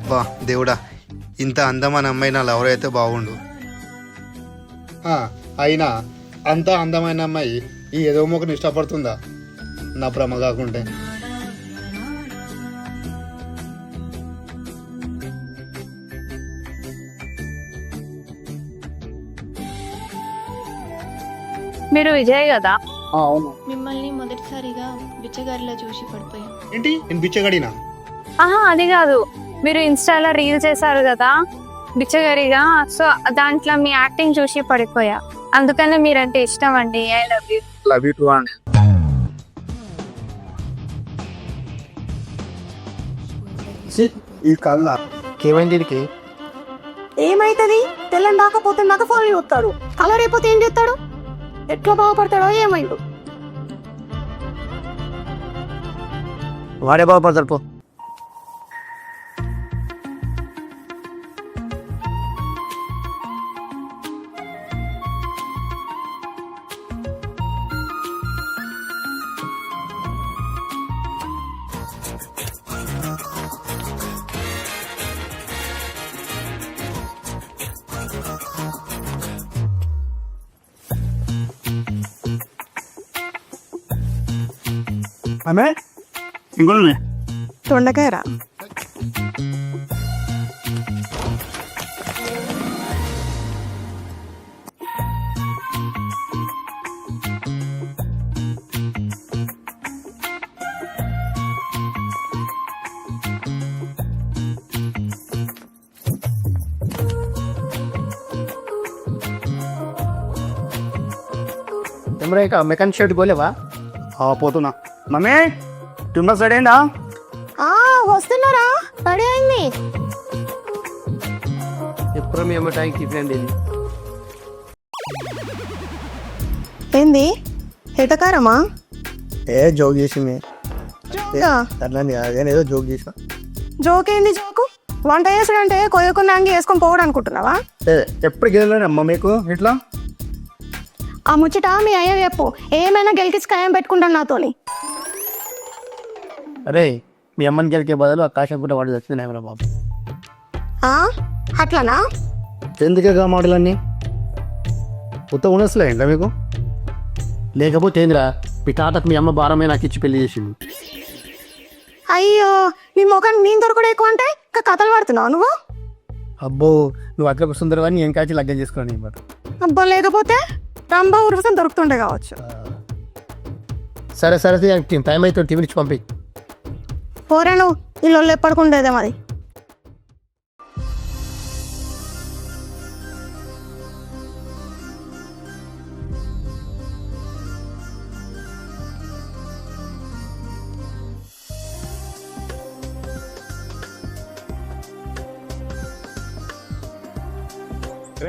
బా దేవుడా, ఇంత అందమైన అమ్మాయి నా లవర్ అయితే బాగుండు. అయినా అంత అందమైన అమ్మాయి ఈ ఏదో మొక్కని ఇష్టపడుతుందా నా భ్రమ కాకుంటే? మీరు విజయ్ కదా? అవును. మిమ్మల్ని మొదటిసారిగా బిచ్చగారిలా చూసి పడిపోయాం. ఏంటి, నేను బిచ్చగడినా? ఆహా, అది కాదు. మీరు ఇన్స్టాలో రీల్ చేశారు కదా బిచ్చగరిగా, సో దాంట్లో మీ యాక్టింగ్ చూసి పడిపోయా. అందుకనే మీరంటే ఇష్టం అండి. I love you. Love you two అండి. ఈ కళ్ళ ఏమైంది దీనికి? ఏమైతుంది? తెల్లని రాకపోతే నాకు ఫోన్ చూస్తాడు, కలర్ అయిపోతే ఏం చేస్తాడు? ఎట్లా బాగుపడతాడో ఏమైండు. వాడే బాగుపడతాడు పో. ఆమె ఇంకోనే దొండకాయరా? Mechanic shed పోలేవా? పోతున్నా. మమ్మీ తుమ్మ సడేందా? వస్తున్నారా? రెడీ అయింది. ఎప్పుడు మీ అమ్మ టైంకి టిఫిన్ ఇది ఏంది ఎటకారమా? ఏ జోక్ చేసింది జోకా? అట్లాంటి ఏదో జోక్ చేసిన. జోక్ ఏంది జోకు? వంట చేసుడంటే కొయ్యకుండా అంగి వేసుకొని పోవడం అనుకుంటున్నావా? ఎప్పుడు గెలవలేని అమ్మ మీకు ఇట్లా? ఆ ముచ్చట మీ అయ్య చెప్పు, ఏమైనా గెలికించి ఖాయం పెట్టుకుంటాను నాతోని. అరే, మీ అమ్మని గెలికే బదులు ఆ కాశం కూడా వాడు వచ్చింది బాబు. అట్లానా? ఎందుకేగా మాటలన్నీ కొత్త ఉండొచ్చులే ఇంకా మీకు. లేకపోతే ఏందిరా, మీ తాతకు మీ అమ్మ భారమే నాకు ఇచ్చి పెళ్లి చేసింది. అయ్యో, నీ ముఖానికి నేను దొరకడం ఎక్కువ అంటే ఇంకా కథలు పడుతున్నావు నువ్వు. అబ్బో, నువ్వు అట్లా వస్తుందరవని ఏం కాచి లగ్గం చేసుకోని. అబ్బా, లేకపోతే రంభ ఉరుసం దొరుకుతుండే కావచ్చు. సరే సరే, టైం అయితే టీవీ నుంచి పంపి. పోరే నువ్వు, ఇల్లు ఎప్పటికుండేదే మరి.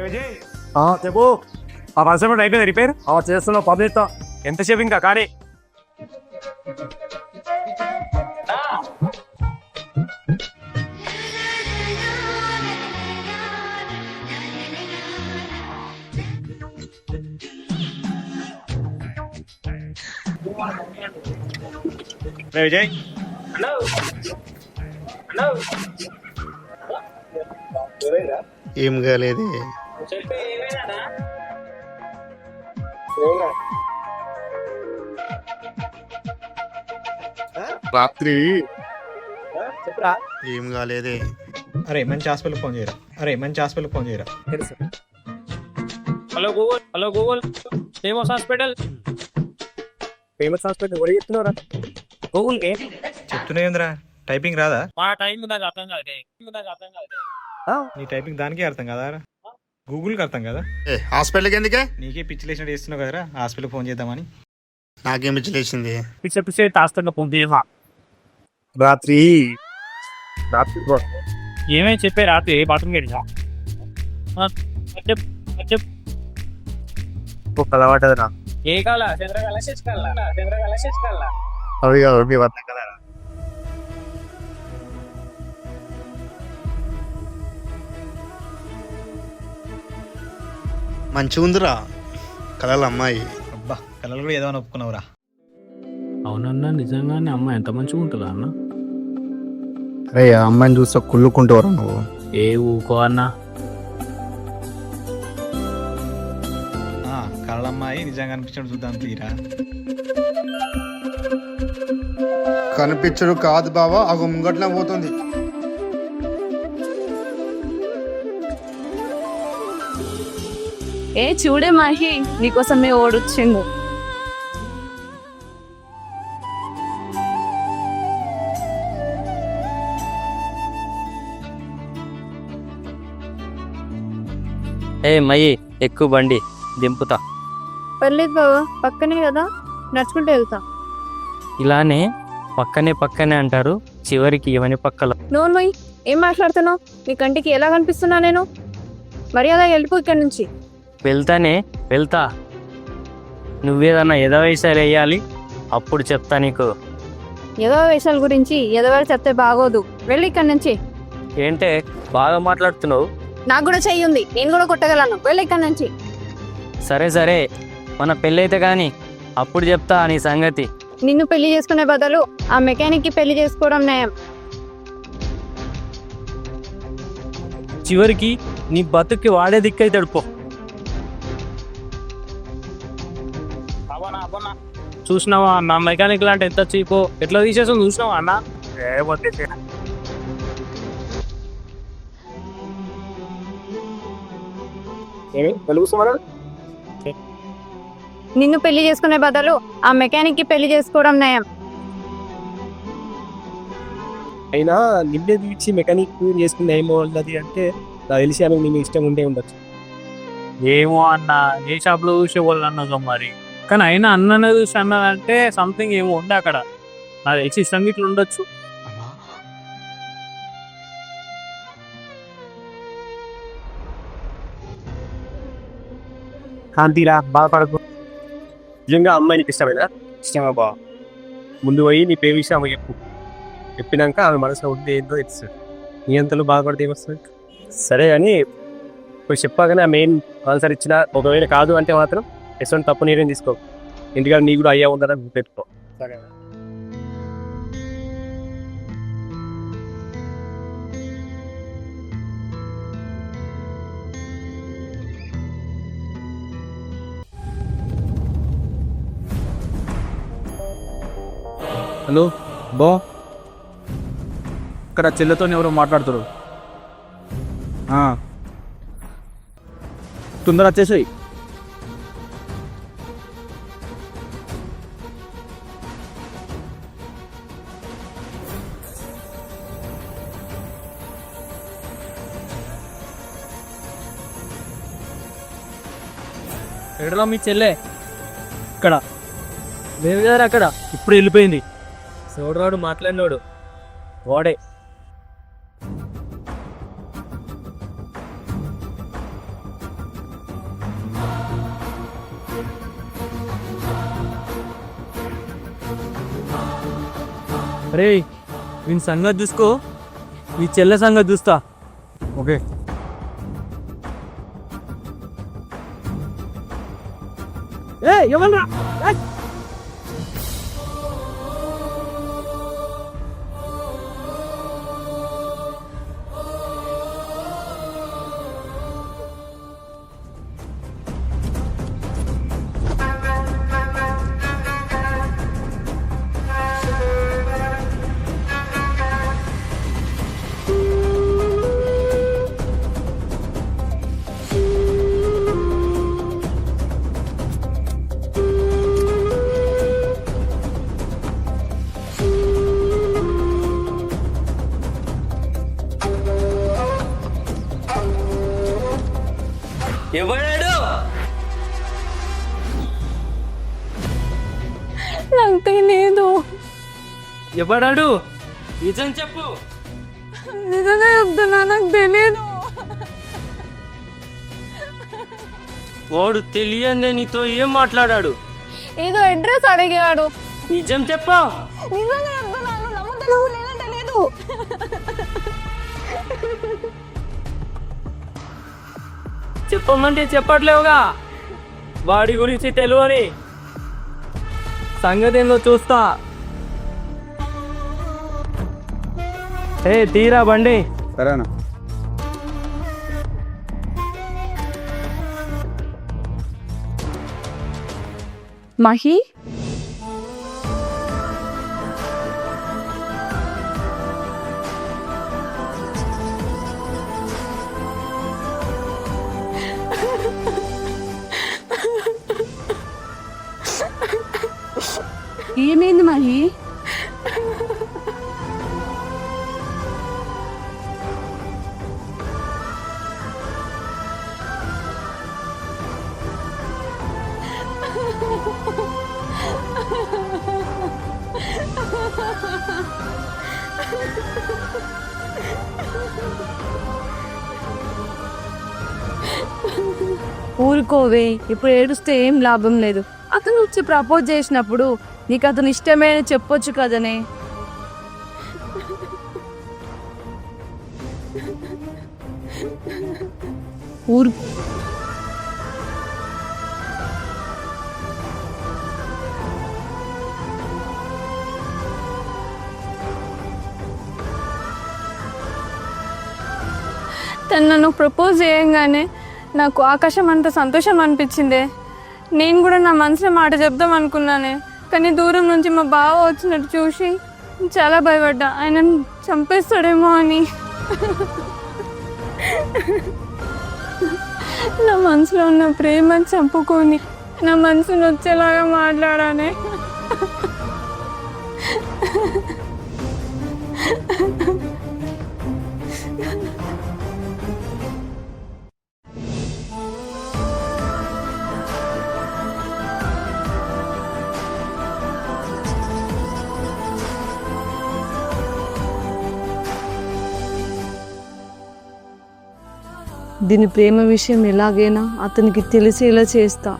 విజయ్ చెప్పు. ఆ వర్షం అయిపోయింది రిపేర్? చేస్తున్నావు పంపిస్తా. ఎంతసేపు ఇంకా కానీ? విజయ్ ఏం కాలేదు. రాత్రి ఏం కాలేదే. అరే మంచి హాస్పిటల్ ఫోన్ చేయరా. Hello Google. Hello Google, famous hospital. Famous hospital ఎవరు చెప్తున్నారా? గూగుల్ కే చెప్తున్నాయిందిరా, టైపింగ్ రాదా? మా టైం నాకు అర్థం కాదు. నీ టైపింగ్ దానికే అర్థం కదా, గూగుల్కి అర్థం కదా. హాస్పిటల్కి ఎందుకే? నీకే పిచ్చి లేచినట్టు చేస్తున్నావు కదరా, హాస్పిటల్ ఫోన్ చేద్దామని. నాకేం పిచ్చి లేచింది? పిచ్చే తాస్తున్న పొందేవా. రాత్రి ఏమేమి చెప్పే రాత్రి ఏ బాత్రూమ్ గడిచా కలవాటదిరా. ఏ కాల చంద్రకళ శశికళ అవి కాదు, మీ వద్ద కదా. మంచిగా ఉందిరా కలల అమ్మాయి. అబ్బా, కలలు కూడా ఏదో అని ఒప్పుకున్నావురా. అవునన్నా, నిజంగానే అమ్మాయి ఎంత మంచిగా ఉంటుందా అన్న? రే ఆ అమ్మాయిని చూస్తే కుళ్ళుకుంటారు నువ్వు. ఏ ఊకో అన్న. కళ్ళమ్మాయి నిజంగా అనిపించడం చూద్దాం తీరా. కనిపించడు కాదు బావా, ఆ ముంగట్లే పోతుంది. ఏ చూడే మహి, నీకోసమే ఓడొచ్చిండు. ఏ మయ్యి ఎక్కువ బండి దింపుతా. పర్లేదు బావా, పక్కనే కదా, నడుచుకుంటూ వెళ్తా. ఇలానే పక్కనే అంటారు, చివరికి ఇవని పక్కల. నోన్ మై, ఏం మాట్లాడుతున్నావు? నీ కంటికి ఎలా కనిపిస్తున్నా నేను? మర్యాద వెళ్ళిపో ఇక్కడి నుంచి. వెళ్తా. నువ్వేదన్నా ఎదవైసాలు వేయాలి, అప్పుడు చెప్తా నీకు. ఎదవ వేషాల గురించి ఎదవారు చెప్తే బాగోదు. వెళ్ళి ఇక్కడి నుంచి. ఏంటే బాగా మాట్లాడుతున్నావు? నాకు కూడా చెయ్యి ఉంది, నేను కూడా కొట్టగలను. వెళ్ళి ఇక్కడి నుంచి. సరే మన పెళ్ళైతే కానీ అప్పుడు చెప్తా నీ సంగతి. నిన్ను పెళ్లి చేసుకునే బదులు ఆ మెకానిక్కి పెళ్లి చేసుకోవడం నయం. చివరికి నీ బతుక్కి వాడే దిక్కైతాడు పో. చూసినావా నా మెకానిక్ లాంటి ఎంత చీపో ఎట్లా తీసేసావు చూసినావా అన్న? నిన్ను పెళ్లి చేసుకునే బదులు ఆ మెకానిక్కి పెళ్లి చేసుకోవడం నయం. అయినా నిన్నే తీర్చి మెకానిక్ చేసుకుని ఏమో ఉన్నది అంటే నాకు తెలిసి ఆమె నేను ఇష్టం ఉండే ఉండొచ్చు. ఏమో అన్న, ఏ షాప్లో చూసే వాళ్ళు అన్నదో మరి. కానీ అయినా అన్ననే చూసి అన్నదంటే సంథింగ్ ఏమో ఉంది అక్కడ. నాకు తెలిసి ఇష్టం ఇట్లా ఉండొచ్చు. కాంతిరా బాధపడకు. నిజంగా అమ్మాయి నీకు ఇష్టమేనా? ఇష్టమా బా. ముందు పోయి నీ పేరు విషయం ఆమె చెప్పినాక ఆమె మనసులో ఉంది ఏందో తెలుస్తుంది. నీ అంతలో బాధపడితే ఏమొస్తుంది? సరే కానీ ఇప్పుడు చెప్పగానే ఆ మెయిన్ ఆన్సర్ ఇచ్చిన ఒకవేళ కాదు అంటే మాత్రం ఎటువంటి తప్పు నీరేం తీసుకో. ఎందుకంటే నీ కూడా అయ్యా ఉందని పెట్టుకో. సరే హలో బా, ఇక్కడ చెల్లెతో ఎవరో మాట్లాడుతారు. తొందర వచ్చేసాయి. ఎడలో మీ చెల్లె ఇక్కడ లేదు కదా, అక్కడ ఇప్పుడు వెళ్ళిపోయింది. సోడరాడు మాట్లాడినోడు వాడే. రే వీని సంగతి చూసుకో, ఈ చెల్లె సంగతి చూస్తా. ఓకే. ఎవరు ఎవడాడు? నాకు తెలియదు. ఎవడాడు? నిజం చెప్పు. నిజంగా చెప్తున్నా, నాకు తెలియదు. వాడు తెలియందే నీతో ఏం మాట్లాడాడు? ఏదో అడ్రస్ అడిగాడు. నిజం చెప్పా. నిజంగా చెప్తున్నాను, నమ్ముతాను లేదంటే లేదు. చెప్పమంటే చెప్పట్లేవుగా. వాడి గురించి తెలియని సంగతి ఏందో చూస్తా. ఏ తీరా బండి. సరేనా? మహి ఏమైంది మహి? ఊరుకోవే, ఇప్పుడు ఏడుస్తే ఏం లాభం లేదు. అతను వచ్చి ప్రపోజ్ చేసినప్పుడు నీకు అతను ఇష్టమే అని చెప్పొచ్చు కదనే. ఊరు తను నన్ను ప్రపోజ్ చేయంగానే నాకు ఆకాశం అంత సంతోషం అనిపించిందే. నేను కూడా నా మనసులో మాట చెప్దాం అనుకున్నానే, కానీ దూరం నుంచి మా బావ వచ్చినట్టు చూసి చాలా భయపడ్డా, ఆయన చంపేస్తాడేమో అని. నా మనసులో ఉన్న ప్రేమను చంపుకొని నా మనసును వచ్చేలాగా మాట్లాడానే. దీని ప్రేమ విషయం ఎలాగైనా అతనికి తెలిసేలా చేస్తా.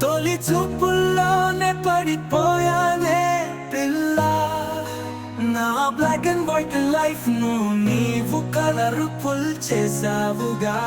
తొలి చూపుల్లోనే పడిపోయానే పిల్ల, నా బ్లాక్ అండ్ వైట్ లైఫ్ ను నీవు కలర్ఫుల్ చేసావుగా.